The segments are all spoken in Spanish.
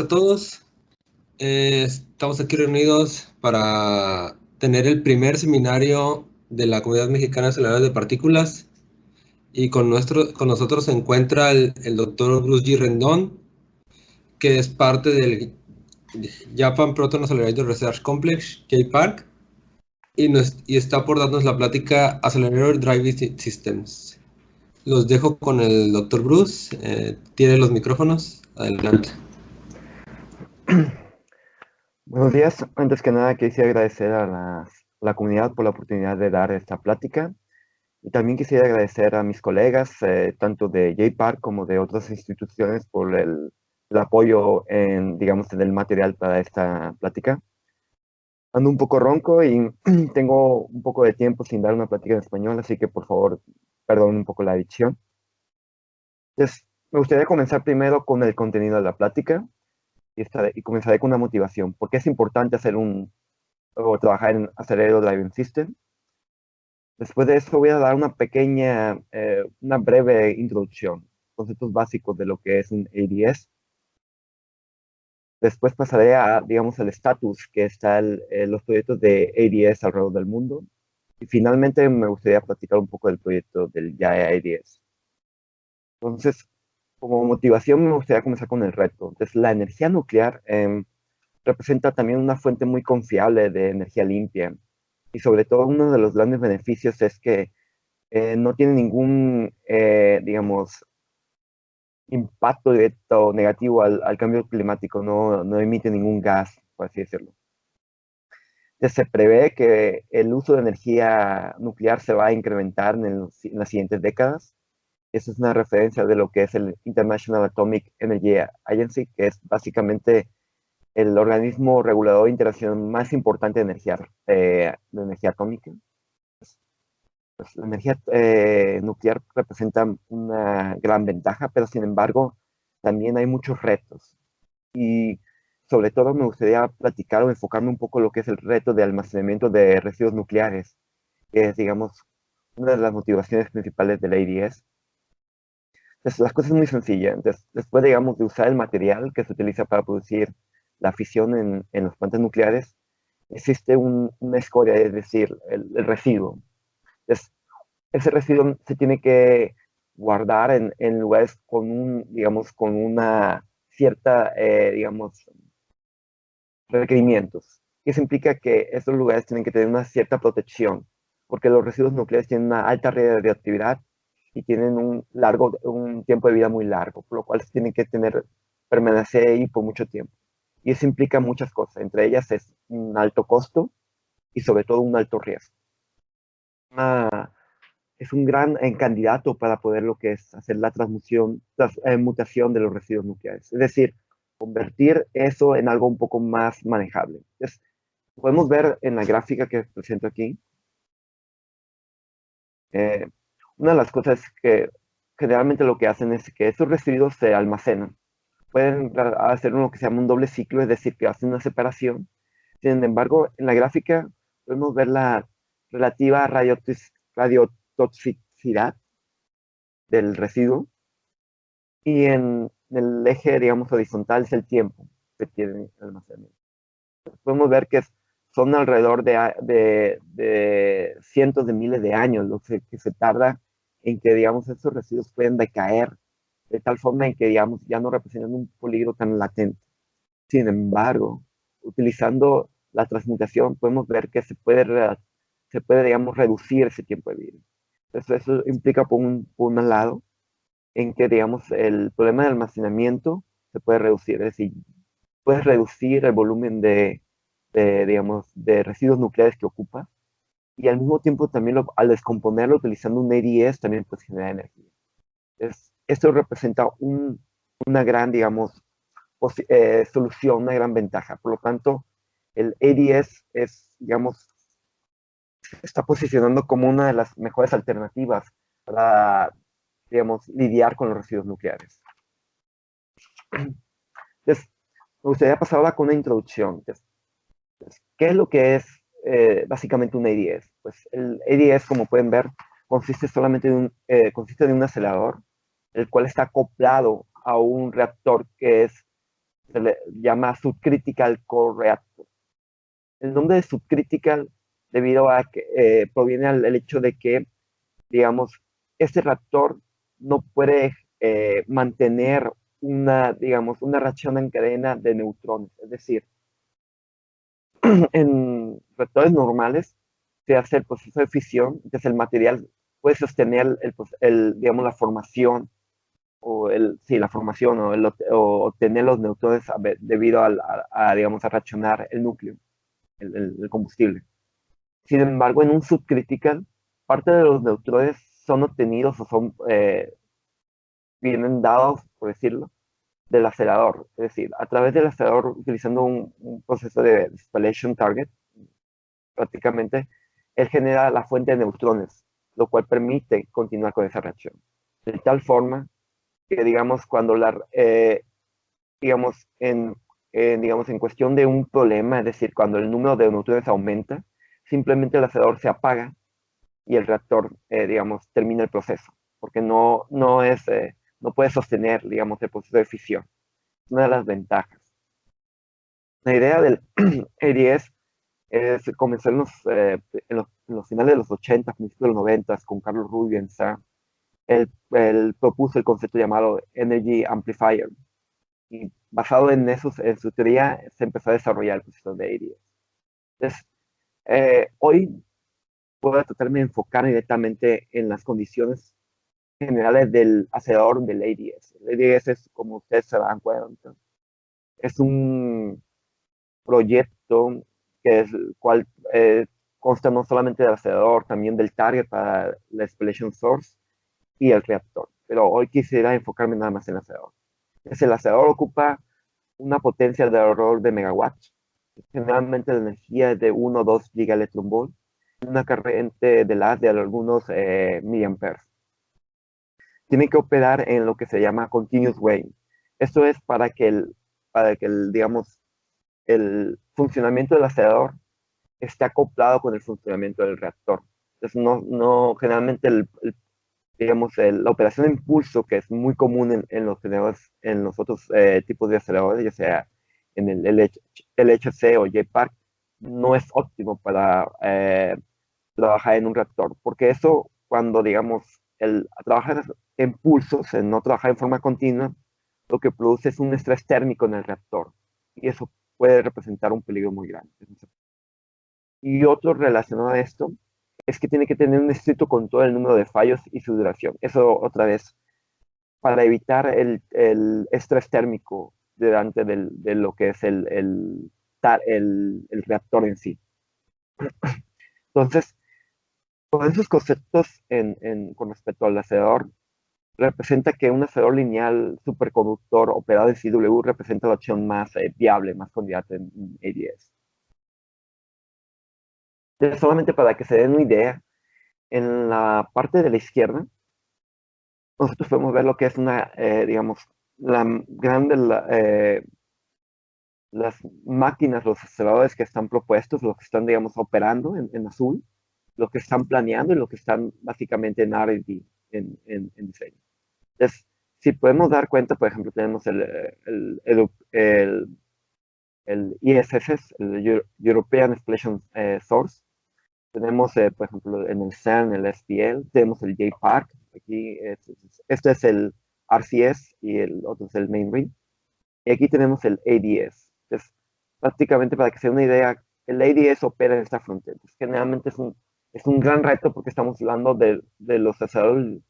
A todos. Estamos aquí reunidos para tener el primer seminario de la Comunidad Mexicana de Aceleradores de Partículas y con nosotros se encuentra el doctor Bruce G. Rendón, que es parte del Japan Proton Accelerator Research Complex, J-PARC, y está por darnos la plática Accelerator Driving Systems. Los dejo con el doctor Bruce. Tiene los micrófonos. Adelante. Buenos días. Antes que nada, quisiera agradecer a la comunidad por la oportunidad de dar esta plática. Y también quisiera agradecer a mis colegas, tanto de JPAR como de otras instituciones, por el apoyo digamos, en el material para esta plática. Ando un poco ronco y tengo un poco de tiempo sin dar una plática en español, así que por favor, perdonen un poco la dicción. Entonces, me gustaría comenzar primero con el contenido de la plática y comenzaré con una motivación. ¿Por qué es importante o trabajar en Accelerator Driving System? Después de eso voy a dar una breve introducción, conceptos básicos de lo que es un ADS. Después pasaré digamos, el estatus que están los proyectos de ADS alrededor del mundo. Y finalmente me gustaría platicar un poco del proyecto del Gaia ADS. Entonces, como motivación me gustaría comenzar con el reto. Entonces, la energía nuclear representa también una fuente muy confiable de energía limpia. Y sobre todo uno de los grandes beneficios es que no tiene ningún, digamos, impacto directo negativo al cambio climático, no emite ningún gas, por así decirlo. Entonces, se prevé que el uso de energía nuclear se va a incrementar en las siguientes décadas. Esa es una referencia de lo que es el International Atomic Energy Agency, que es básicamente el organismo regulador internacional más importante de energía atómica. Pues, la energía nuclear representa una gran ventaja, pero sin embargo también hay muchos retos. Y sobre todo me gustaría platicar o enfocarme un poco en lo que es el reto de almacenamiento de residuos nucleares, que es, digamos, una de las motivaciones principales del ADS. Entonces, las cosas son muy sencillas. Entonces, después, digamos, de usar el material que se utiliza para producir la fisión en las plantas nucleares, existe una escoria, es decir, el residuo. Entonces, ese residuo se tiene que guardar en lugares digamos, con una cierta, digamos, requerimientos. Eso implica que estos lugares tienen que tener una cierta protección, porque los residuos nucleares tienen una alta radioactividad y tienen un tiempo de vida muy largo, por lo cual se tienen que permanecer ahí por mucho tiempo. Y eso implica muchas cosas, entre ellas es un alto costo y sobre todo un alto riesgo. Es un gran candidato para poder lo que es hacer la mutación de los residuos nucleares. Es decir, convertir eso en algo un poco más manejable. Entonces, podemos ver en la gráfica que presento aquí, eh, una de las cosas que generalmente lo que hacen es que esos residuos se almacenan. Pueden hacer lo que se llama un doble ciclo, es decir, que hacen una separación. Sin embargo, en la gráfica podemos ver la relativa radiotoxicidad del residuo y en el eje, digamos, horizontal es el tiempo que tiene el almacenamiento. Podemos ver que son alrededor de cientos de miles de años lo que se tarda en que, digamos, estos residuos pueden decaer de tal forma en que, digamos, ya no representan un peligro tan latente. Sin embargo, utilizando la transmutación, podemos ver que se puede, digamos, reducir ese tiempo de vida. Entonces, eso implica, por un lado, en que, digamos, el problema de almacenamiento se puede reducir. Es decir, puedes reducir el volumen digamos, de residuos nucleares que ocupa y al mismo tiempo también al descomponerlo utilizando un ADS también puedes generar energía. Esto representa una gran, digamos, solución, una gran ventaja. Por lo tanto, el ADS digamos, está posicionando como una de las mejores alternativas para, digamos, lidiar con los residuos nucleares. Entonces, me gustaría pasar ahora con una introducción. Entonces, ¿qué es lo que es básicamente un ADS? Pues el ADS, como pueden ver, consiste de un acelerador, el cual está acoplado a un reactor que es se le llama Subcritical Core Reactor. El nombre de Subcritical debido a que proviene del hecho de que, digamos, este reactor no puede mantener digamos, una reacción en cadena de neutrones. Es decir, en reactores normales se hace el proceso de fisión, entonces el material puede sostener digamos, la formación sí, la formación o obtener los neutrones debido digamos, a reaccionar el núcleo, el combustible. Sin embargo, en un subcritical, parte de los neutrones son obtenidos o vienen dados, por decirlo, del acelerador. Es decir, a través del acelerador, utilizando un proceso de distillation target, prácticamente, él genera la fuente de neutrones, lo cual permite continuar con esa reacción. De tal forma que, digamos, cuando digamos, digamos, en cuestión de un problema, es decir, cuando el número de neutrones aumenta, simplemente el acelerador se apaga y el reactor, digamos, termina el proceso, porque no puede sostener, digamos, el proceso de fisión. Es una de las ventajas. La idea del ADS comenzó en los finales de los 80, principios de los 90, con Carlos Rubio en SA. Él propuso el concepto llamado Energy Amplifier. Y basado en su teoría, se empezó a desarrollar el proceso de ADS. Entonces, hoy puedo tratarme de enfocar directamente en las condiciones generales del acelerador del ADS. El ADS es, como ustedes se dan cuenta, es un proyecto que es el cual consta no solamente del acelerador, también del target para la explosion source y el reactor. Pero hoy quisiera enfocarme nada más en el acelerador. El acelerador ocupa una potencia de alrededor de megawatts. Generalmente la energía es de 1 o 2 gigaelectronvolt, una corriente de las de algunos miliamperes. Tiene que operar en lo que se llama continuous wave. Esto es para que digamos, el funcionamiento del acelerador esté acoplado con el funcionamiento del reactor. Entonces, generalmente digamos, la operación de impulso, que es muy común en los otros tipos de aceleradores, ya sea en el LHC o JPark, no es óptimo para trabajar en un reactor, porque eso, cuando, digamos, trabajar en pulsos, en no trabajar en forma continua, lo que produce es un estrés térmico en el reactor, y eso puede representar un peligro muy grande. Y otro relacionado a esto es que tiene que tener un estricto control del número de fallos y su duración. Eso otra vez, para evitar el estrés térmico delante de lo que es el reactor en sí. Entonces, con esos conceptos con respecto al acelerador, representa que un acelerador lineal superconductor operado en CW representa la opción más viable, más candidata en ADS. Entonces, solamente para que se den una idea, en la parte de la izquierda, nosotros podemos ver lo que es digamos, las máquinas, los aceleradores que están propuestos, los que están, digamos, operando en azul, los que están planeando y los que están básicamente en R&D, en diseño. Entonces, si podemos dar cuenta, por ejemplo, tenemos el ISS, el European Explosion Source. Tenemos, por ejemplo, en el CERN, el SPL, tenemos el JPark, aquí este es el RCS y el otro es el Main Ring. Y aquí tenemos el ADS. Entonces, prácticamente para que se den una idea, el ADS opera en esta frontera. Entonces, generalmente es un gran reto porque estamos hablando de los aceleradores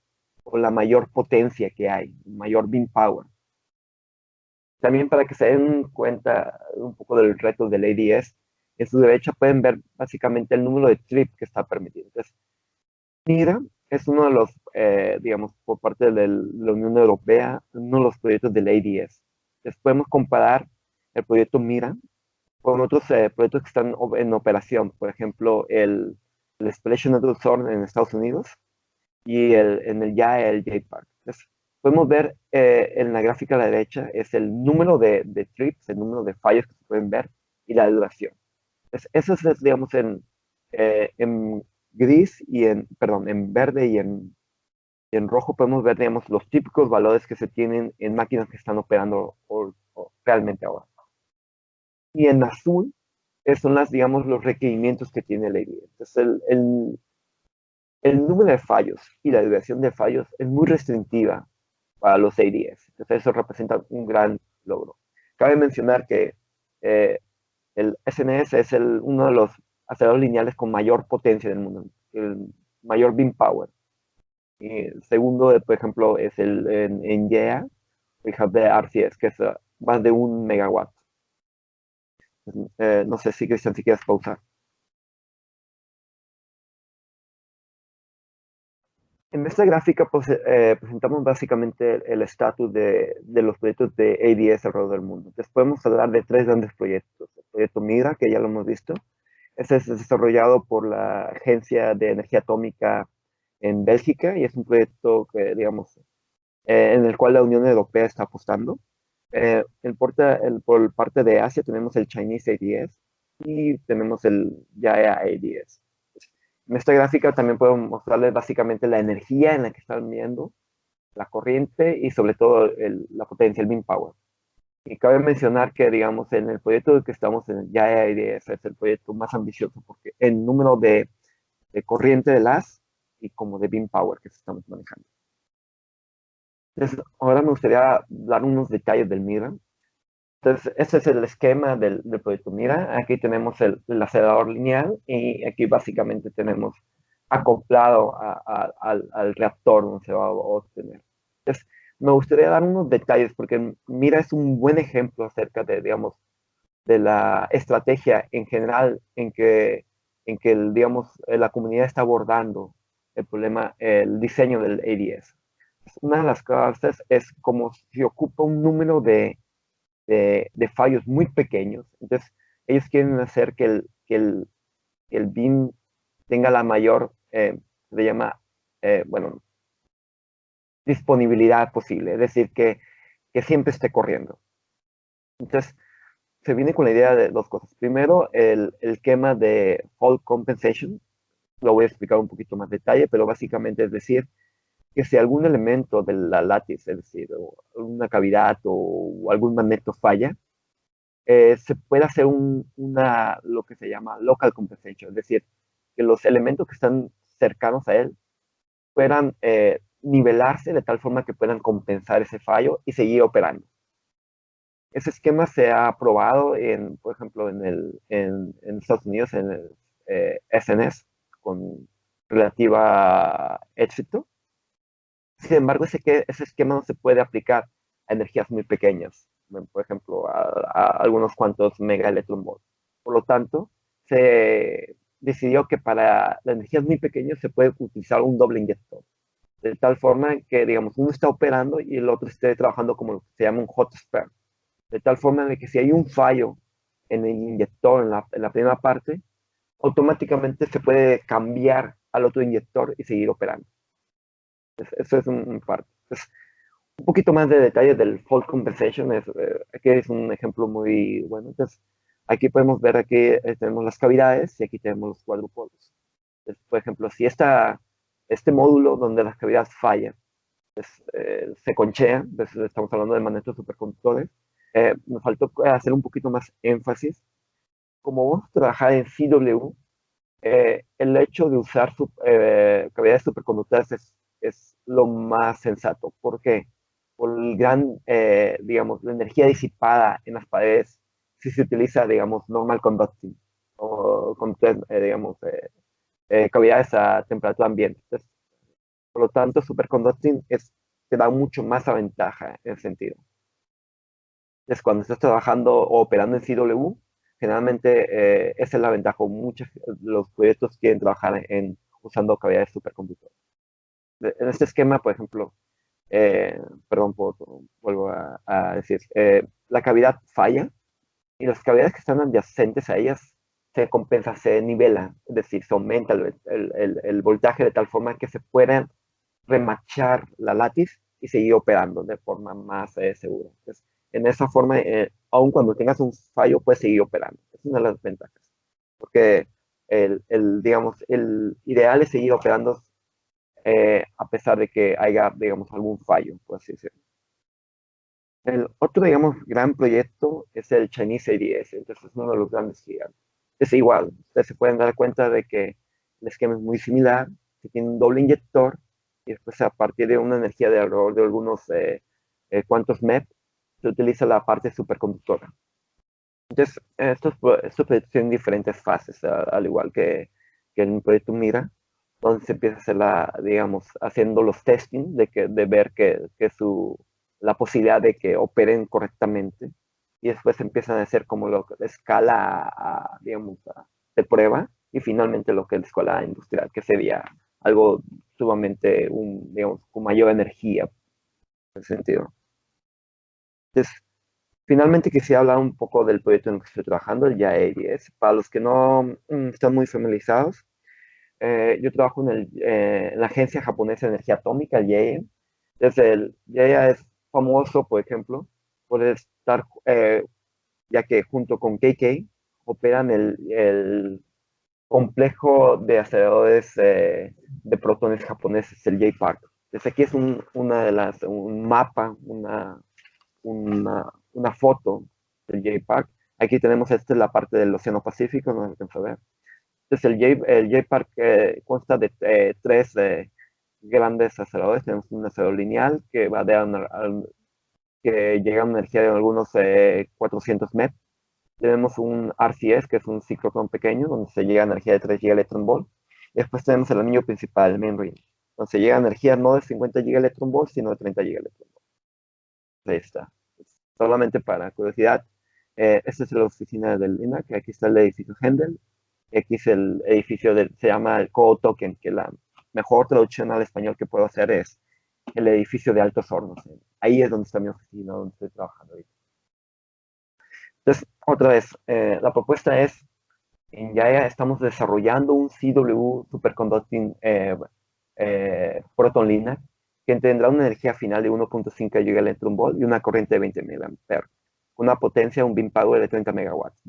con la mayor potencia que hay, mayor beam power. También para que se den cuenta un poco del reto del ADS, en su derecha pueden ver básicamente el número de trip que está permitido. Entonces, MIRA es uno de los, digamos, por parte de la Unión Europea, uno de los proyectos del ADS. Entonces, podemos comparar el proyecto MIRA con otros proyectos que están en operación. Por ejemplo, el Exploration Network Zone en Estados Unidos y ya el JPark. Entonces, podemos ver en la gráfica a la derecha es el número de trips, el número de fallos que se pueden ver y la duración. Entonces, eso es, digamos, en gris perdón, en verde y En rojo podemos ver, digamos, los típicos valores que se tienen en máquinas que están operando realmente ahora. Y en azul son digamos, los requerimientos que tiene el ADS. Entonces, el número de fallos y la duración de fallos es muy restrictiva para los ADS. Entonces, eso representa un gran logro. Cabe mencionar que el SNS es uno de los aceleradores lineales con mayor potencia del mundo, el mayor beam power. Y el segundo, por ejemplo, es en IEA, el hub de RCS, que es más de 1 megawatt. No sé si, Cristian, si quieres pausar. En esta gráfica pues, presentamos básicamente el estatus de los proyectos de ADS alrededor del mundo. Entonces podemos hablar de 3 grandes proyectos. El proyecto MIRA, que ya lo hemos visto. Este es desarrollado por la Agencia de Energía Atómica en Bélgica y es un proyecto que, digamos, en el cual la Unión Europea está apostando. Por parte de Asia tenemos el Chinese ADS y tenemos el YAEA ADS. En esta gráfica también puedo mostrarles básicamente la energía en la que están viendo, la corriente y sobre todo la potencia, el beam power. Y cabe mencionar que, digamos, en el proyecto que estamos en el YAEA ADS es el proyecto más ambicioso porque el número de corriente de las y como de beam power que estamos manejando. Entonces, ahora me gustaría dar unos detalles del MIRA. Entonces, este es el esquema del proyecto MIRA. Aquí tenemos el acelerador lineal y aquí básicamente tenemos acoplado al reactor donde se va a obtener. Entonces, me gustaría dar unos detalles porque MIRA es un buen ejemplo acerca de, digamos, de la estrategia en general en que digamos, la comunidad está abordando el problema, el diseño del ADS. Una de las cosas es como se ocupa un número de fallos muy pequeños. Entonces, ellos quieren hacer que el BIM tenga la mayor, se llama, bueno, disponibilidad posible, es decir, que siempre esté corriendo. Entonces, se viene con la idea de 2 cosas. Primero, el esquema de fault compensation. Lo voy a explicar un poquito más detalle, pero básicamente es decir, que si algún elemento de la látiz, es decir, una cavidad o algún magneto falla, se puede hacer lo que se llama local compensation, es decir, que los elementos que están cercanos a él puedan nivelarse de tal forma que puedan compensar ese fallo y seguir operando. Ese esquema se ha probado, por ejemplo, en Estados Unidos, en el SNS, con relativa éxito. Sin embargo, ese esquema no se puede aplicar a energías muy pequeñas, por ejemplo, a algunos cuantos megaelectronvolts. Por lo tanto, se decidió que para las energías muy pequeñas se puede utilizar un doble inyector, de tal forma que, digamos, uno está operando y el otro esté trabajando como lo que se llama un hot spare, de tal forma de que si hay un fallo en el inyector, en la primera parte, automáticamente se puede cambiar al otro inyector y seguir operando. Eso es un parte. Entonces, un poquito más de detalles del fault compensation. Aquí es un ejemplo muy bueno. Entonces, aquí podemos ver, aquí tenemos las cavidades y aquí tenemos los cuadrupolos. Entonces, por ejemplo, si este módulo donde las cavidades fallan, se conchea, estamos hablando de magnetos superconductores, me faltó hacer un poquito más énfasis. Como vamos a trabajar en CW, el hecho de usar cavidades superconductoras es lo más sensato. ¿Por qué? Por el gran, digamos, la energía disipada en las paredes si se utiliza, digamos, normal conducting o digamos, cavidades a temperatura ambiente. Entonces, por lo tanto, superconducting te da mucho más a ventaja en ese sentido. Entonces, cuando estás trabajando o operando en CW, generalmente esa es la ventaja. Muchos los proyectos quieren trabajar usando cavidades superconductoras. En este esquema, por ejemplo, perdón, vuelvo a decir, la cavidad falla y las cavidades que están adyacentes a ellas se compensa, se nivela, es decir, se aumenta el voltaje de tal forma que se puedan remachar la látiz y seguir operando de forma más segura. Entonces, en esa forma, aun cuando tengas un fallo, puedes seguir operando. Es una de las ventajas. Porque digamos, el ideal es seguir operando a pesar de que haya, digamos, algún fallo, por así decirlo. El otro, digamos, gran proyecto es el Chinese ADS, entonces es uno de los grandes gigantes. Es igual, ustedes se pueden dar cuenta de que el esquema es muy similar, que tiene un doble inyector, y después a partir de una energía de alrededor de algunos cuantos MEP, se utiliza la parte superconductora. Entonces, estos proyectos tienen diferentes fases, al igual que en un proyecto Mira, donde se empieza a hacer digamos, haciendo los testing de ver la posibilidad de que operen correctamente, y después empiezan a hacer como lo que escala, digamos, de prueba, y finalmente lo que es la escala industrial, que sería algo sumamente, digamos, con mayor energía, en ese sentido. Entonces, finalmente quisiera hablar un poco del proyecto en el que estoy trabajando, el YAE10. Para los que no están muy familiarizados, yo trabajo en la agencia japonesa de energía atómica, el IAEA. Entonces, el IAEA es famoso, por ejemplo, por estar, ya que junto con KK operan el complejo de aceleradores de protones japoneses, el J-Park. Entonces, aquí es un mapa, una foto del J-Park. Aquí tenemos, esta es la parte del Océano Pacífico, no se alcanza a ver. Entonces el J-Park consta de tres grandes aceleradores. Tenemos un acelerador lineal que va que llega a una energía de algunos 400 MeV. Tenemos un RCS, que es un ciclotrón pequeño, donde se llega a energía de 3 gigaelectronvolt. Después tenemos el anillo principal, el main ring, donde se llega a energía no de 50 gigaelectronvolt, sino de 30 gigaelectronvolt. Ahí está. Solamente para curiosidad, esta es la oficina del INAC, aquí está el edificio Hendel, aquí es el edificio se llama el Co-Token, que la mejor traducción al español que puedo hacer es el edificio de Altos Hornos. Ahí es donde está mi oficina, donde estoy trabajando ahorita. Entonces, otra vez, la propuesta es, en Yaya estamos desarrollando un CW Superconducting Proton Linac que tendrá una energía final de 1.5 GeV y una corriente de 20 mA, con una potencia, un beam power de 30 megawatts.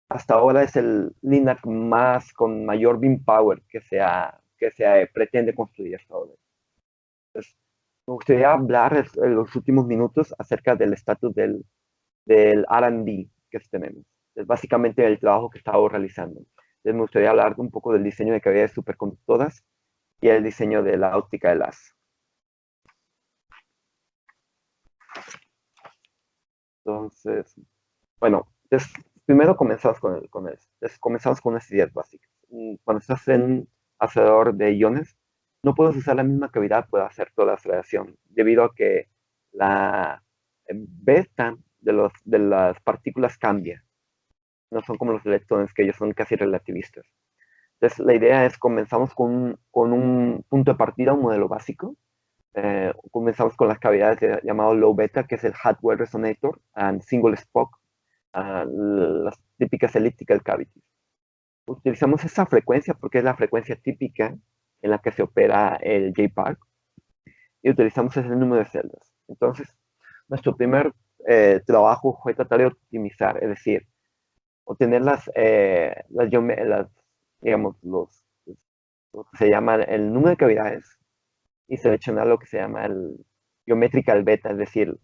Hasta ahora es el Linac con mayor beam power que se pretende construir hasta ahora. Entonces, me gustaría hablar en los últimos minutos acerca del estatus del R&D que tenemos. Es básicamente el trabajo que he estado realizando. Entonces, me gustaría hablar un poco del diseño de cavidades superconductoras y el diseño de la óptica de las. Entonces, bueno, primero comenzamos comenzamos con unas ideas básicas. Cuando estás en acelerador de iones, no puedes usar la misma cavidad para hacer toda la aceleración, debido a que la beta de las partículas cambia. No son como los electrones, que ellos son casi relativistas. Entonces, la idea es comenzamos con un punto de partida, un modelo básico. Comenzamos con las cavidades llamado low beta, que es el Hadwell Resonator and Single Spock, las típicas elliptical cavities. Utilizamos esa frecuencia porque es la frecuencia típica en la que se opera el J-Park, y utilizamos ese número de celdas. Entonces, nuestro primer trabajo fue tratar de optimizar, es decir, obtener digamos, lo que se llama el número de cavidades y seleccionar lo que se llama el geometrical beta, es decir,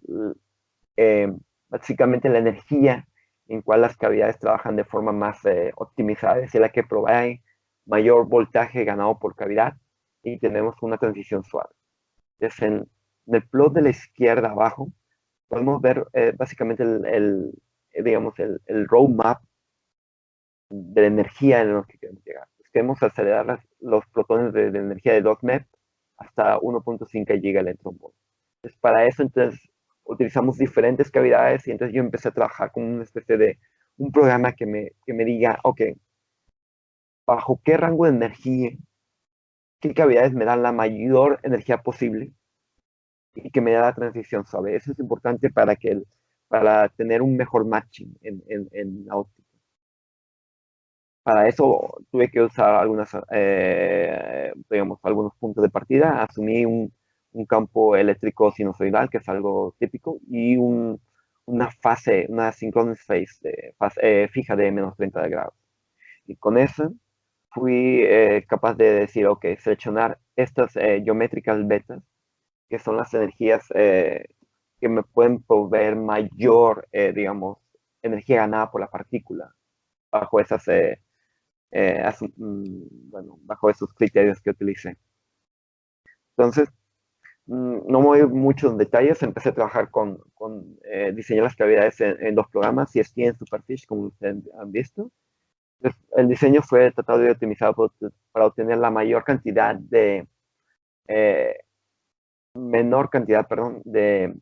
básicamente la energía en cual las cavidades trabajan de forma más optimizada, es decir, la que provee mayor voltaje ganado por cavidad, y tenemos una transición suave. Entonces, en el plot de la izquierda abajo, podemos ver básicamente digamos, el roadmap de la energía en la que queremos llegar. Queremos acelerar los protones de energía de 2 MeV hasta 1.5 gigaelectronvolt. Entonces, para eso, entonces, utilizamos diferentes cavidades, y entonces yo empecé a trabajar con una especie de un programa que me diga, ok, bajo qué rango de energía, qué cavidades me dan la mayor energía posible y que me da la transición suave. Eso es importante para tener un mejor matching en la óptica. Para eso tuve que usar digamos, algunos puntos de partida. Asumí un campo eléctrico sinusoidal, que es algo típico, y una synchronous phase, fija de menos 30 grados. Y con eso fui capaz de decir, ok, seleccionar estas geométricas betas, que son las energías que me pueden proveer mayor, digamos, energía ganada por la partícula bajo esas, bueno, bajo esos criterios que utilicé. Entonces, no me voy mucho en detalles, empecé a trabajar con diseñar las cavidades en dos programas, CST y en Superfish, como ustedes han visto. Entonces, el diseño fue tratado de optimizar para obtener la mayor cantidad de, menor cantidad, perdón, de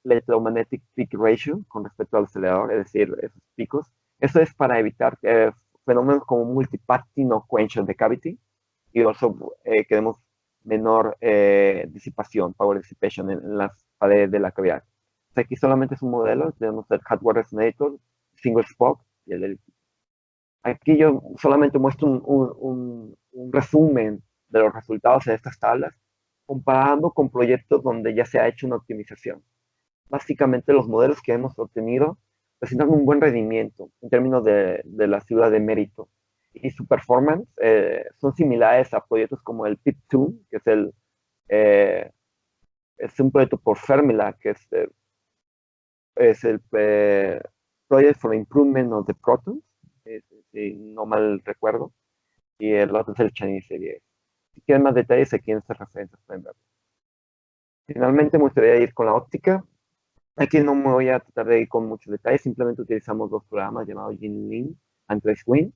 electromagnetic peak ratio con respecto al acelerador, es decir, esos picos. Eso es para evitar fenómenos como multiparting o quench the cavity, y also queremos menor disipación, power dissipation en las paredes de la cavidad. O sea, aquí solamente es un modelo, tenemos el hardware resonator, single spot y el aquí yo solamente muestro un resumen de los resultados en estas tablas, comparando con proyectos donde ya se ha hecho una optimización. Básicamente los modelos que hemos obtenido presentan un buen rendimiento en términos de la ciudad de mérito y su performance son similares a proyectos como el PIP2, que eh, es un proyecto por Fermila, que es el Project for Improvement of the Protons, si no mal recuerdo, y el otro es el Chinese Series. Si quieren más detalles, aquí en estas referencias pueden ver. Finalmente me gustaría ir con la óptica. Aquí no me voy a tratar de ir con muchos detalles, simplemente utilizamos dos programas llamados Jinlin and Tracewin.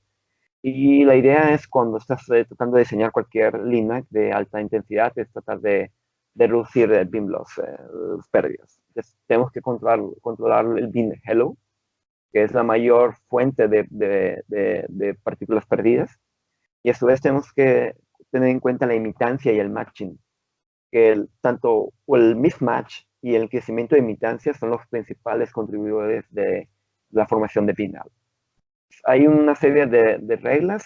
Y la idea es cuando estás tratando de diseñar cualquier LINAC de alta intensidad, es tratar de reducir el beam loss, las pérdidas. Entonces, tenemos que controlar el beam hello, que es la mayor fuente de partículas perdidas. Y a su vez tenemos que tener en cuenta la imitancia y el matching, que tanto el mismatch y el crecimiento de imitancia son los principales contribuidores de la formación de pinal. Hay una serie de reglas,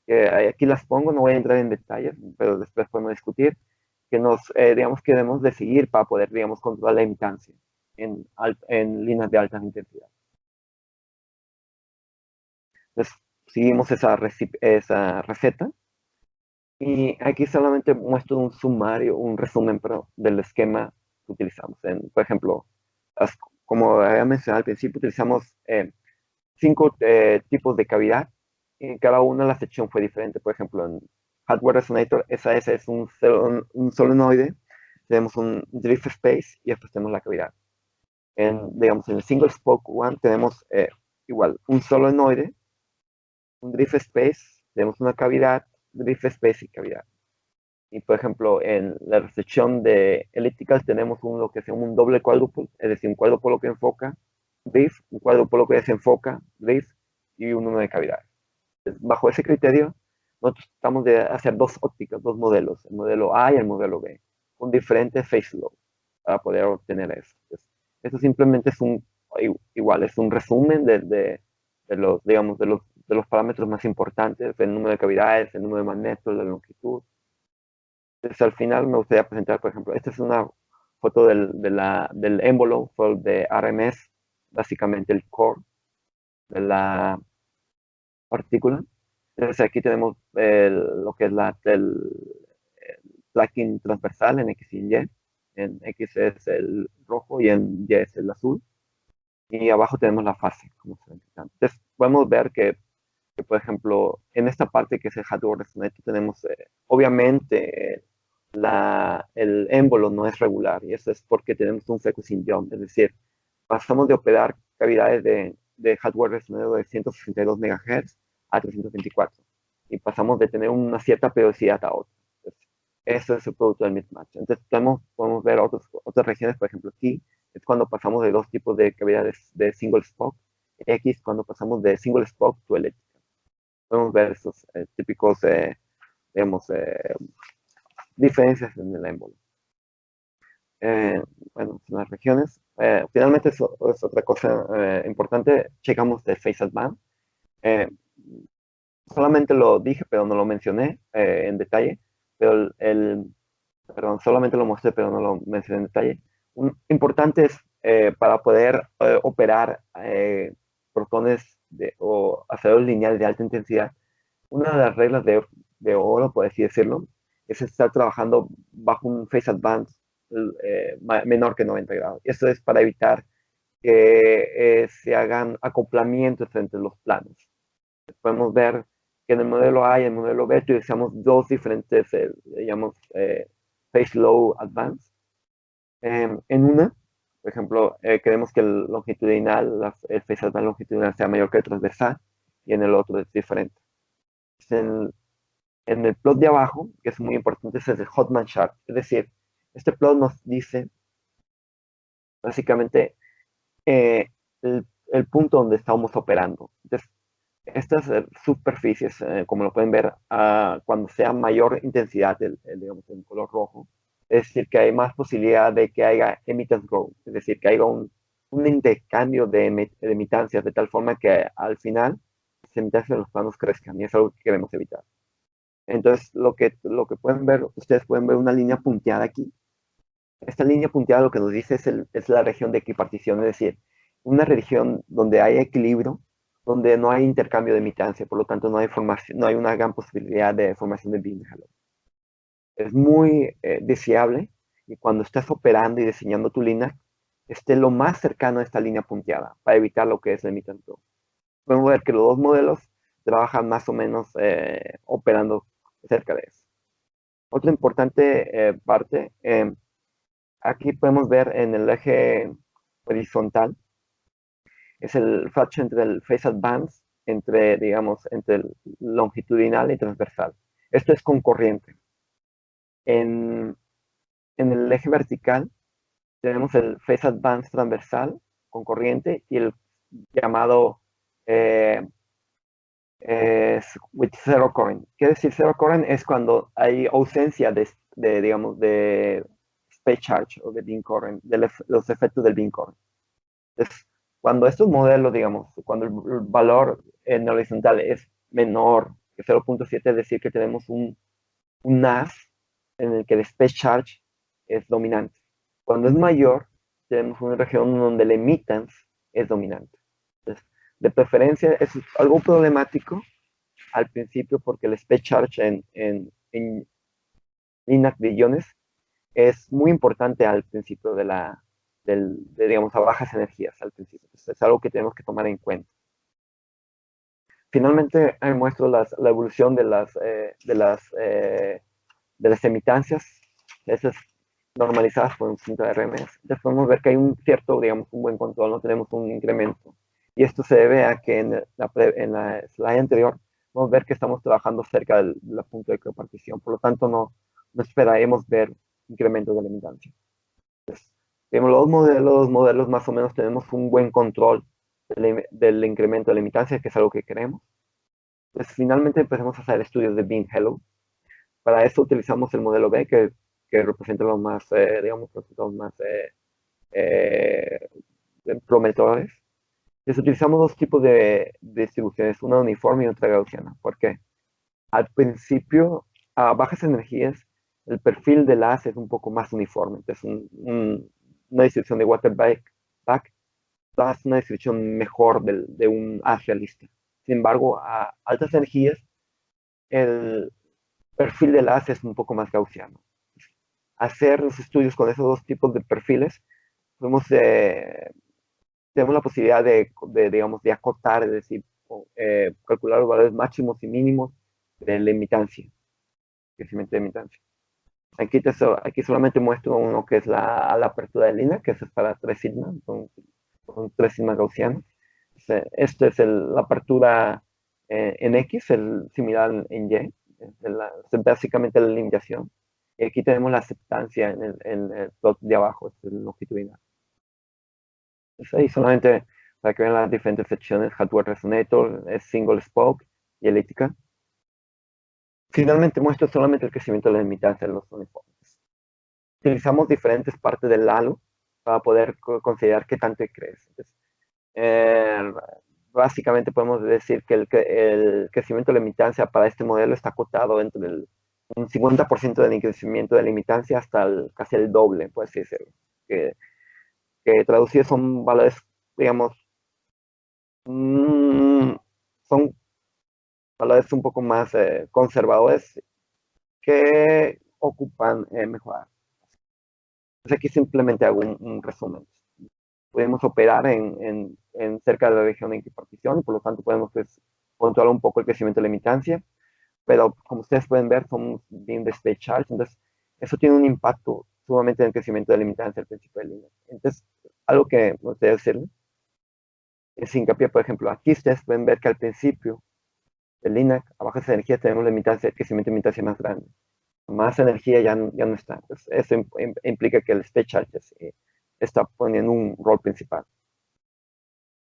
que aquí las pongo, no voy a entrar en detalles, pero después podemos discutir, que digamos, que debemos de seguir para poder, digamos, controlar la imitancia en líneas de alta intensidad. Entonces, seguimos esa receta. Y aquí solamente muestro un sumario, un resumen, pero del esquema que utilizamos. Por ejemplo, como había mencionado al principio, utilizamos 5 tipos de cavidad. Y cada una de la sección fue diferente. Por ejemplo, en Hardware Resonator, SAS es un solenoide. Tenemos un drift space y después tenemos la cavidad. Digamos, en el Single Spoke One tenemos igual un solenoide, un drift space, tenemos una cavidad, drift space y cavidad. Y por ejemplo, en la sección de elliptical tenemos lo que se llama un doble cuádruple, es decir, un cuádrupolo que enfoca, drift, un cuádrupolo que desenfoca, drift, y un número de cavidades. Bajo ese criterio, nosotros tratamos de hacer dos ópticas, dos modelos, el modelo A y el modelo B, con diferentes phase load para poder obtener eso. Entonces, eso simplemente es igual, es un resumen los, digamos, de los parámetros más importantes, el número de cavidades, el número de magnetos, la longitud. Entonces, al final me gustaría presentar, por ejemplo, esta es una foto del envelope de RMS, básicamente el core de la partícula. Entonces aquí tenemos lo que es el tracking transversal en X y en Y. En X es el rojo y en Y es el azul. Y abajo tenemos la fase, como se ve. Entonces podemos ver que, por ejemplo, en esta parte que es el hardware resonator tenemos, obviamente, el émbolo no es regular y eso es porque tenemos un frequency jump, es decir, pasamos de operar cavidades de hardware resonator de 162 MHz a 324 y pasamos de tener una cierta periodicidad a otra. Entonces, eso es el producto del mismatch. Entonces podemos ver otras regiones, por ejemplo, aquí es cuando pasamos de dos tipos de cavidades de single spoke, X cuando pasamos de single spoke to electric. Podemos ver esos típicos, digamos, diferencias en el émbolo. Bueno, en las regiones. Finalmente, eso es otra cosa importante. Checamos de phase advance. Solamente lo dije, pero no lo mencioné en detalle. Pero perdón, solamente lo mostré, pero no lo mencioné en detalle. Importante es para poder operar protones o aceleradores lineales de alta intensidad, una de las reglas de oro, por así decirlo, es estar trabajando bajo un phase advance menor que 90 grados. Y esto es para evitar que se hagan acoplamientos entre los planos. Podemos ver que en el modelo A y el modelo B utilizamos dos diferentes, llamamos phase low advance. En una, por ejemplo, queremos que el longitudinal, el phase advance longitudinal sea mayor que el transversal, y en el otro es diferente. En el plot de abajo, que es muy importante, es el Hotman chart. Es decir, este plot nos dice básicamente el punto donde estamos operando. Entonces, estas superficies, como lo pueden ver, cuando sea mayor intensidad, digamos, el color rojo, es decir, que hay más posibilidad de que haya emittance growth, es decir, que haya un intercambio de emitancias de tal forma que al final las emitancias de los planos crezcan, y es algo que queremos evitar. Entonces, lo que pueden ver, ustedes pueden ver una línea punteada aquí. Esta línea punteada lo que nos dice es la región de equipartición, es decir, una región donde hay equilibrio, donde no hay intercambio de emitancia, por lo tanto no hay formación, no hay una gran posibilidad de formación de beam halo. Es muy deseable y cuando estás operando y diseñando tu línea, esté lo más cercano a esta línea punteada para evitar lo que es la emittance growth. Podemos ver que los dos modelos trabajan más o menos operando cerca de eso. Otra importante parte, aquí podemos ver en el eje horizontal, es el fraction entre el phase advance, digamos, entre el longitudinal y transversal. Esto es con corriente. En el eje vertical tenemos el phase advance transversal con corriente y el llamado with zero current. ¿Qué decir zero current? Es cuando hay ausencia digamos, de space charge o de beam current, de los efectos del beam current. Entonces, cuando estos modelos, digamos, cuando el valor en horizontal es menor que 0.7, es decir, que tenemos un NAS en el que el space charge es dominante. Cuando es mayor, tenemos una región donde el emittance es dominante. Entonces, de preferencia, es algo problemático al principio porque el space charge en líneas de iones es muy importante al principio digamos, a bajas energías al principio. Entonces, es algo que tenemos que tomar en cuenta. Finalmente, muestro la evolución de las emitancias, esas normalizadas por un cinta de RMS. Entonces podemos ver que hay un cierto, digamos, un buen control, no tenemos un incremento. Y esto se debe a que en la slide anterior podemos ver que estamos trabajando cerca del punto de copartición, por lo tanto no esperaremos ver incrementos de la emitancia. Entonces, tenemos los modelos más o menos tenemos un buen control del incremento de la emitancia, que es algo que queremos. Entonces finalmente empezamos a hacer estudios de beam halo. Para eso utilizamos el modelo B, que representa los más, digamos, resultados más prometedores. Entonces utilizamos dos tipos de distribuciones, una uniforme y otra gaussiana. ¿Por qué? Al principio, a bajas energías, el perfil del haz es un poco más uniforme. Entonces una distribución de Waterback es una distribución mejor de un haz realista. Sin embargo, a altas energías, el perfil del haz es un poco más gaussiano. Hacer los estudios con esos dos tipos de perfiles, tenemos la posibilidad digamos, de acotar, es decir, calcular los valores máximos y mínimos de la emitancia, crecimiento de emitancia. Aquí solamente muestro uno que es la apertura de línea, que es para 3 sigma, son 3 sigma gaussianos. Esta es la apertura en X, el similar en Y, es básicamente la limitación. Y aquí tenemos la aceptancia en el plot de abajo, es el longitudinal. Entonces ahí solamente para que vean las diferentes secciones, hardware resonator, es single spoke y elíptica. Finalmente muestro solamente el crecimiento de la emitancia de los uniformes. Utilizamos diferentes partes del halo para poder considerar qué tanto crece. Entonces, básicamente podemos decir que el crecimiento de la emitancia para este modelo está acotado entre un 50% del crecimiento de la emitancia hasta casi el doble, por así decirlo. Que traducidos son valores, digamos, son valores un poco más conservadores que ocupan mejorar. Entonces aquí simplemente hago un resumen. Podemos operar en cerca de la región en equipartición y por lo tanto podemos pues, controlar un poco el crecimiento de la imitancia, pero como ustedes pueden ver, somos bien despechados, entonces eso tiene un impacto sumamente en el crecimiento de la imitancia al principio del línea. Entonces, algo que me gustaría decirles es hincapié, por ejemplo, aquí ustedes pueden ver que al principio del LINAC, a bajas energías tenemos la imitancia, el crecimiento de imitancia más grande. Más energía ya no está. Entonces, eso implica que el state charges está poniendo un rol principal.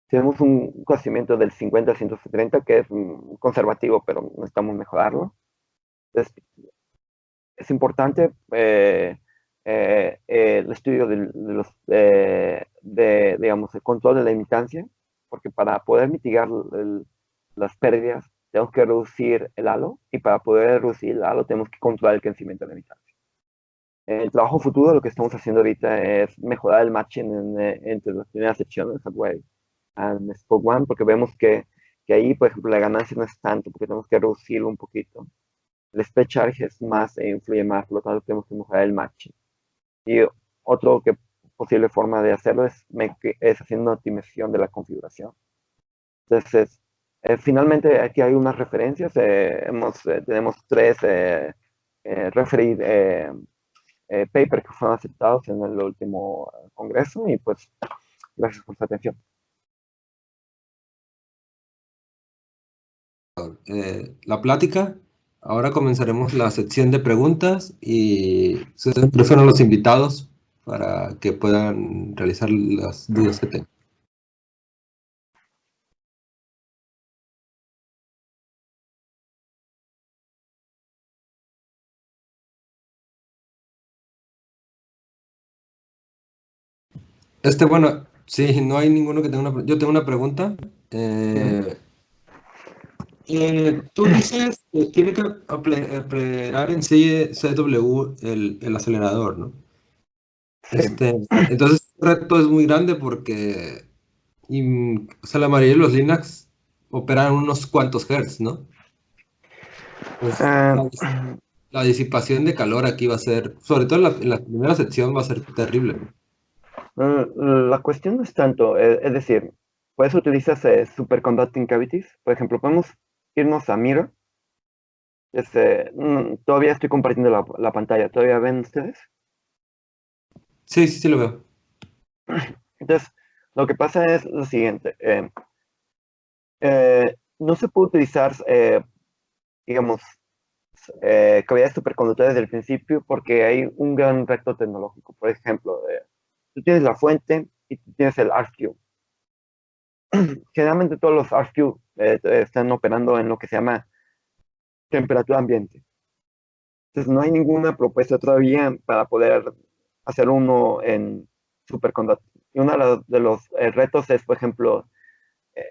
Tenemos un crecimiento del 50 al 130, que es conservativo, pero necesitamos mejorarlo. Entonces, es importante el estudio digamos, el control de la imitancia, porque para poder mitigar las pérdidas, tenemos que reducir el halo, y para poder reducir el halo, tenemos que controlar el crecimiento de la imitancia. En el trabajo futuro, lo que estamos haciendo ahorita es mejorar el matching entre las primeras secciones, Hardware and Spoke One, porque vemos que ahí, por ejemplo, la ganancia no es tanto, porque tenemos que reducirlo un poquito. El spread charge es más, influye más, por lo tanto tenemos que mejorar el matching. Y otro posible forma de hacerlo es haciendo una optimización de la configuración. Entonces, finalmente aquí hay unas referencias. Tenemos 3 referee papers que fueron aceptados en el último congreso, y pues gracias por su atención. La plática. Ahora comenzaremos la sección de preguntas y se prefiero a los invitados para que puedan realizar las dudas que tengan. Bueno, sí, no hay ninguno que tenga una... Yo tengo una pregunta. Tú dices que tiene que operar en CW el acelerador, ¿no? Sí. Entonces, el reto es muy grande porque o sea, la mayoría de los Linux operan unos cuantos hertz, ¿no? Pues, la disipación de calor aquí va a ser, sobre todo en la primera sección, va a ser terrible. La cuestión no es tanto, es decir, puedes utilizar superconducting cavities. Por ejemplo, podemos irnos a Miro. Todavía estoy compartiendo la pantalla. ¿Todavía ven ustedes? Sí, sí, sí lo veo. Entonces, lo que pasa es lo siguiente. No se puede utilizar, digamos, cavidades superconductores desde el principio porque hay un gran reto tecnológico. Por ejemplo, tú tienes la fuente y tú tienes el RQ. Generalmente todos los RQ están operando en lo que se llama temperatura ambiente. Entonces no hay ninguna propuesta todavía para poder hacer uno en superconductor. Y uno de los retos es, por ejemplo,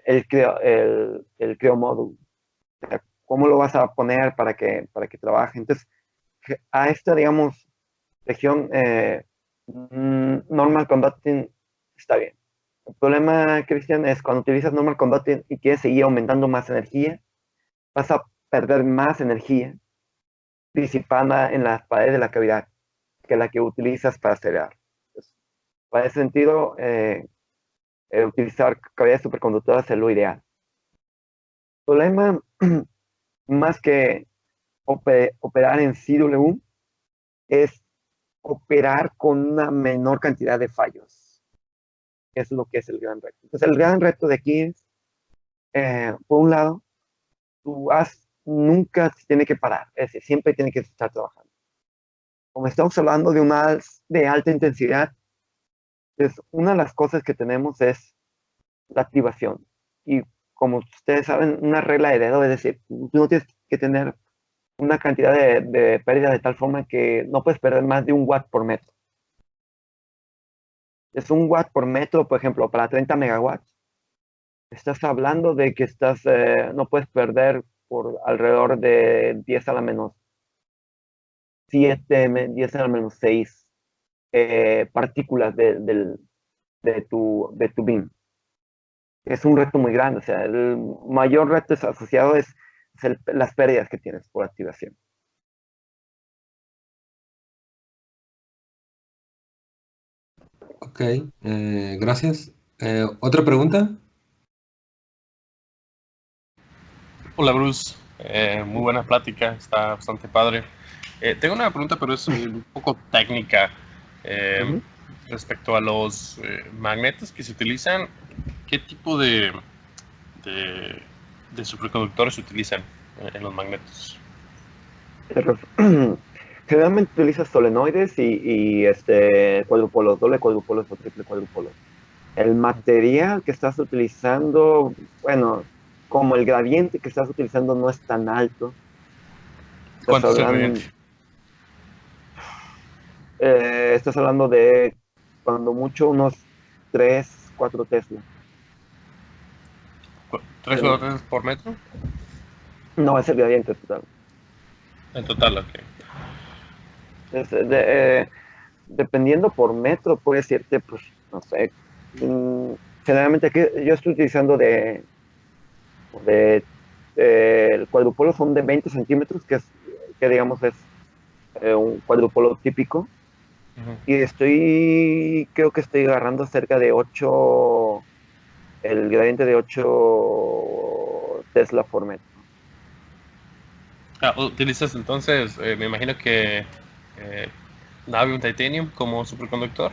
el Creo Module. O sea, ¿cómo lo vas a poner para que trabaje? Entonces, a esta, digamos, región normal conducting está bien. El problema, Cristian, es cuando utilizas normal conducting y quieres seguir aumentando más energía, vas a perder más energía disipada en las paredes de la cavidad que la que utilizas para acelerar. Entonces, para ese sentido, utilizar cavidades superconductoras es lo ideal. El problema, más que operar en CW, es operar con una menor cantidad de fallos. Eso es lo que es el gran reto. Entonces, el gran reto de aquí es, por un lado, nunca se tiene que parar, es decir, siempre tiene que estar trabajando. Como estamos hablando de alta intensidad, pues una de las cosas que tenemos es la activación. Y como ustedes saben, una regla de dedo, es decir, tú no tienes que tener una cantidad de pérdida de tal forma que no puedes perder más de 1 watt por metro. Es 1 watt por metro, por ejemplo, para 30 megawatts. Estás hablando de que no puedes perder por alrededor de 10 a la menos 7, 10 a la menos 6 partículas de tu beam. Es un reto muy grande. O sea, el mayor reto asociado es las pérdidas que tienes por activación. Ok, gracias. ¿Otra pregunta? Hola Bruce, muy buena plática, está bastante padre. Tengo una pregunta, pero es un poco técnica respecto a los magnetos que se utilizan. ¿Qué tipo de superconductores se utilizan en los magnetos? Generalmente utilizas solenoides y cuadrupolos, doble cuadrupolos o triple cuadrupolos. El material que estás utilizando, bueno, como el gradiente que estás utilizando no es tan alto, ¿Cuánto es el gradiente? Estás hablando de cuando mucho unos 3 4 Tesla. ¿3 dólares por metro? No, es el gradiente total. En total, ok. Dependiendo por metro, puede decirte, pues, no sé. Generalmente aquí yo estoy utilizando el cuadrupolo son de 20 centímetros, que digamos es un cuadrupolo típico. Y creo que estoy agarrando cerca de 8, el gradiente de 8 Tesla por metro. ¿Utilizas entonces, me imagino que Navium Titanium como superconductor?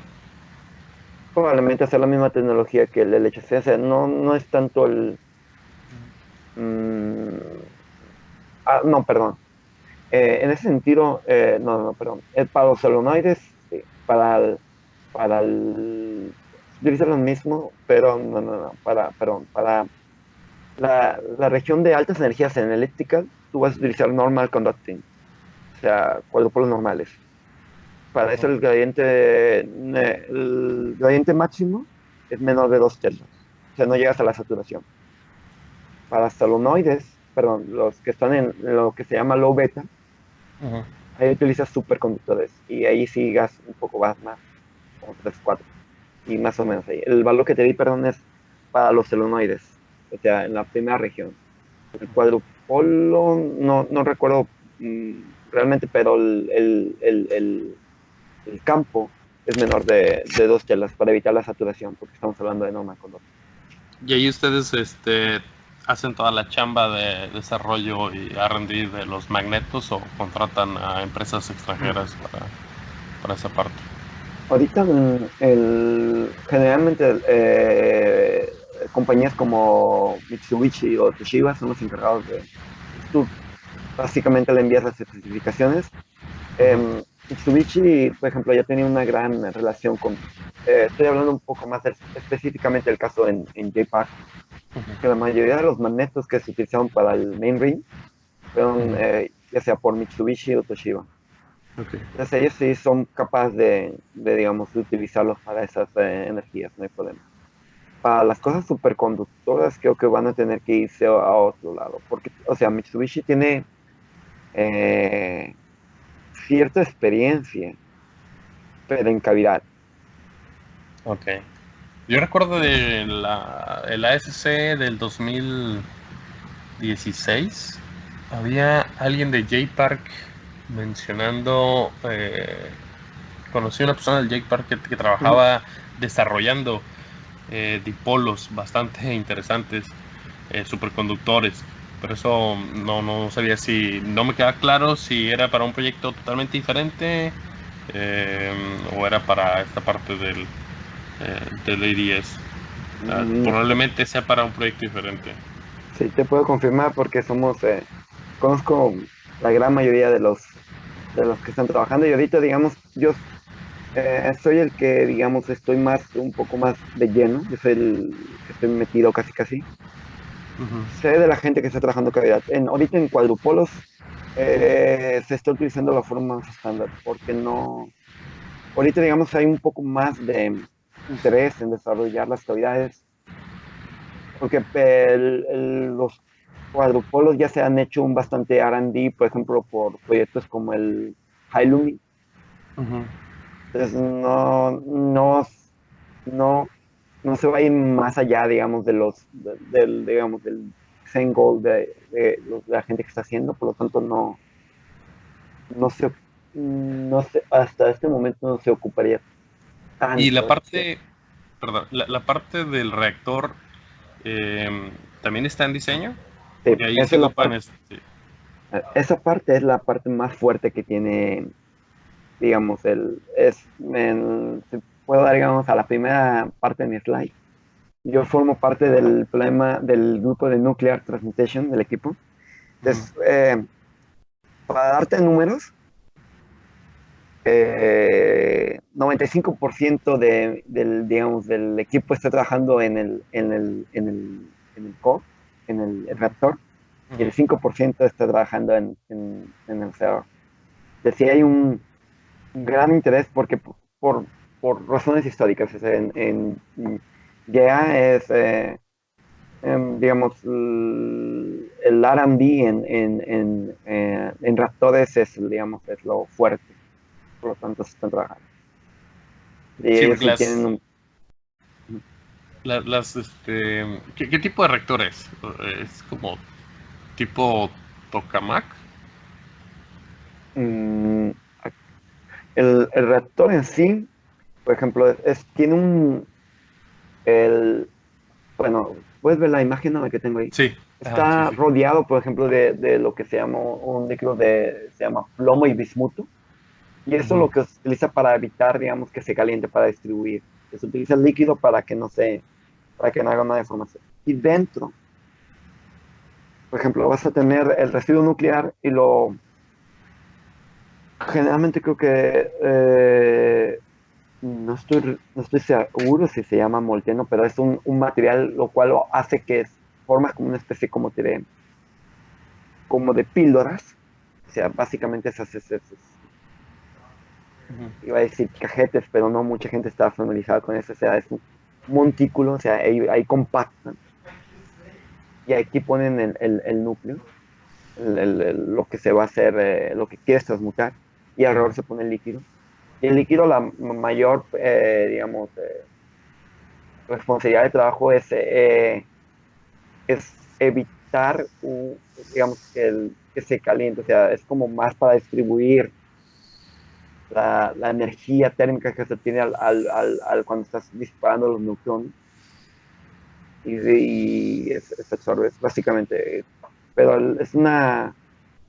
Probablemente hacer la misma tecnología que el LHC, o sea, no es tanto mm, no, perdón. En ese sentido, no, perdón. Para los solenoides, sí. Se utiliza lo mismo, pero no. Perdón. Para la región de altas energías en eléctrica, tú vas a utilizar normal conducting, o sea, cuadrupolos normales. Para eso el gradiente máximo es menor de 2 Teslas. O sea, no llegas a la saturación. Para solenoides, perdón, los que están en lo que se llama low beta, ahí utilizas superconductores y ahí sí gas un poco más, como 3 4 y más o menos ahí. El valor que te di, perdón, es para los solenoides, o sea, en la primera región. El cuadrupolo, no recuerdo realmente, pero el campo es menor de 2 telas para evitar la saturación, porque estamos hablando de normal conductor. Y ahí ustedes hacen toda la chamba de desarrollo y R&D de los magnetos o contratan a empresas extranjeras para esa parte. Ahorita generalmente compañías como Mitsubishi o Toshiba son los encargados de, tú básicamente le envías las especificaciones. Mitsubishi, por ejemplo, ya tenía una gran relación estoy hablando un poco más específicamente del caso en J-Park, que la mayoría de los magnetos que se utilizaron para el main ring fueron ya sea por Mitsubishi o Toshiba. Entonces ellos sí son capaces digamos, de utilizarlos para esas energías, no hay problema. Para las cosas superconductoras creo que van a tener que irse a otro lado, porque, o sea, Mitsubishi tiene eh, cierta experiencia, pero en cavidad. Ok. Yo recuerdo el ASC del 2016, había alguien de J-Park mencionando, conocí a una persona del J-Park que trabajaba desarrollando dipolos bastante interesantes, superconductores, pero eso no sabía no me queda claro si era para un proyecto totalmente diferente o era para esta parte del ADS. Probablemente sea para un proyecto diferente. Sí, te puedo confirmar porque conozco la gran mayoría de los que están trabajando y ahorita, digamos, yo soy el que, digamos, estoy un poco más de lleno, yo soy el que estoy metido casi casi. Sé de la gente que está trabajando cavidad. Ahorita en cuadrupolos se está utilizando la forma más estándar, porque ahorita digamos hay un poco más de interés en desarrollar las cavidades, porque los cuadrupolos ya se han hecho un bastante R&D, por ejemplo, por proyectos como el Hilumi. Entonces no se va a ir más allá, digamos, digamos, del same goal de la gente que está haciendo, por lo tanto no sé, hasta este momento no se ocuparía tanto. Y la parte, perdón, la parte del reactor también está en diseño. Sí, Y ahí esa sí es la ocupan parte, esa parte es la parte más fuerte que tiene, digamos, si puedo dar, digamos, a la primera parte de mi slide. Yo formo parte del grupo de Nuclear Transmutation del equipo. Entonces, para darte números, 95% digamos, del equipo está trabajando en el core, en el reactor, y el 5% está trabajando en el server. Entonces, sí hay un gran interés porque por razones históricas. O sea, GEA es, digamos, el R&D en reactores digamos, es lo fuerte. Por lo tanto, se están trabajando. Y sí, ellos porque sí tienen un... ¿qué tipo de reactores? ¿Es como tipo tokamak? mm, el reactor en sí, por ejemplo, tiene bueno, puedes ver la imagen, ¿no?, que tengo ahí. Sí, ajá, sí, Está sí. rodeado, por ejemplo, de lo que se llama un líquido se llama plomo y bismuto. Y eso es lo que se utiliza para evitar, digamos, que se caliente, para distribuir. Se utiliza el líquido para que para que no haga una deformación. Y dentro, por ejemplo, vas a tener el residuo nuclear y generalmente creo que, no estoy seguro si se llama molteno, pero es un material lo cual lo hace que forma como una especie como de píldoras. O sea, básicamente iba a decir cajetes, pero no mucha gente está familiarizada con eso. O sea, es un montículo, o sea, ahí compactan y aquí ponen el núcleo, lo que se va a hacer, lo que quieres transmutar, y alrededor se pone el líquido. Y el líquido, la mayor, digamos, responsabilidad de trabajo es evitar, digamos, que se caliente. O sea, es como más para distribuir la energía térmica que se tiene cuando estás disparando los neutrones. Y es absorbe, es básicamente. Pero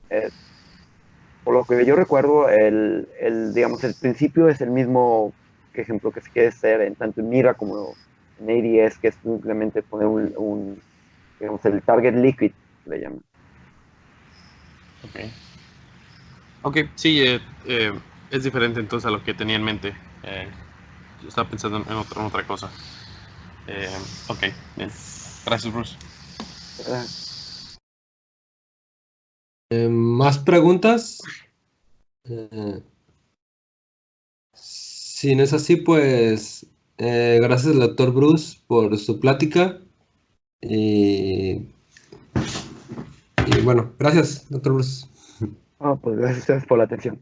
eh, por lo que yo recuerdo, digamos, el principio es el mismo que ejemplo que se quiere hacer tanto en Mira como en ADS, que es simplemente poner digamos, el target liquid, le llaman. Ok. Ok, sí, es diferente entonces a lo que tenía en mente. Yo estaba pensando en otra cosa. Ok, bien. Gracias, Bruce. ¿Verdad? ¿Más preguntas? Eh, si no es así, pues gracias al doctor Bruce por su plática. Y bueno, gracias, doctor Bruce. Pues gracias a ustedes por la atención.